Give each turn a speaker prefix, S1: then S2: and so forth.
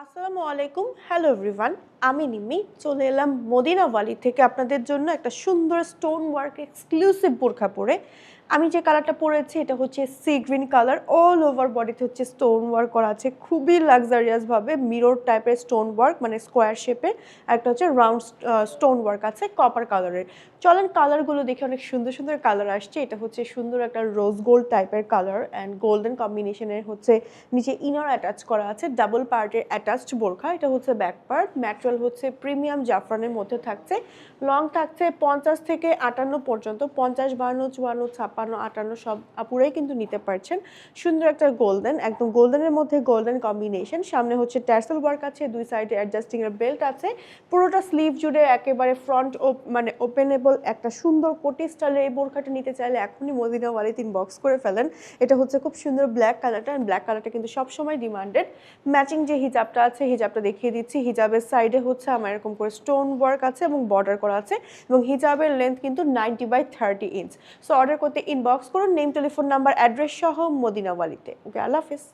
S1: আসসালামু আলাইকুম, hello everyone. আমি নিম্মি চলে এলাম মদিনা ওয়ালি থেকে আপনাদের জন্য একটা সুন্দর স্টোন ওয়ার্ক এক্সক্লুসিভ বোরখা পরে। আমি যে কালারটা পরেছি এটা হচ্ছে sea green colour, all over বডিতে হচ্ছে স্টোন ওয়ার্ক করা আছে খুবই লাক্সারিয়াসভাবে, মিরর টাইপের স্টোন ওয়ার্ক মানে স্কোয়ার শেপের। একটা হচ্ছে রাউন্ড স্টোন ওয়ার্ক আছে কপার কালারের। চলেন কালারগুলো দেখে, অনেক সুন্দর সুন্দর কালার আসছে। এটা হচ্ছে সুন্দর একটা রোজ গোল্ড টাইপের কালার অ্যান্ড গোল্ডেন কম্বিনেশনের হচ্ছে নিচে ইনার অ্যাটাচ করা আছে, ডাবল পার্টের অ্যাটাচড বোরখা। এটা হচ্ছে ব্যাক পার্ট, ম্যাটেরিয়াল হচ্ছে প্রিমিয়াম জাফরানের মধ্যে থাকছে। লং থাকছে 50 থেকে 58 পর্যন্ত, 50, 52, 54, 56, 58 সব আপুরাই কিন্তু নিতে পারছেন। সুন্দর একটা গোল্ডেন, একদম গোল্ডেনের মধ্যে গোল্ডেন কম্বিনেশন। সামনে হচ্ছে ট্যাসেল ওয়ার্ক আছে, দুই সাইডে অ্যাডজাস্টিং এর বেল্ট আছে। পুরোটা স্লিভ জুড়ে একেবারে ফ্রন্ট মানে ওপেনেবল একটা সুন্দর কোটি স্টাইলের এই বোরখাটা নিতে চাইলে এখনই মদিনা ওয়ালিতে ইনবক্স করে ফেলেন। এটা হচ্ছে খুব সুন্দর ব্ল্যাক কালারটা, অ্যান্ড ব্ল্যাক কালারটা কিন্তু সবসময় ডিমান্ডেড। ম্যাচিং যে হিজাবটা আছে, হিজাবটা দেখিয়ে দিচ্ছি। হিজাবের সাইডে হচ্ছে আমার এরকম করে স্টোন ওয়ার্ক আছে এবং বর্ডার করা আছে, এবং হিজাবের লেন্থ কিন্তু 90/30 ইঞ্চ। সো অর্ডার করতে ইনবক্স করুন, নেম, টেলিফোন নাম্বার, অ্যাড্রেস সহ মদিনা ওয়ালিতে। ওকে, আল্লাহ হাফিজ।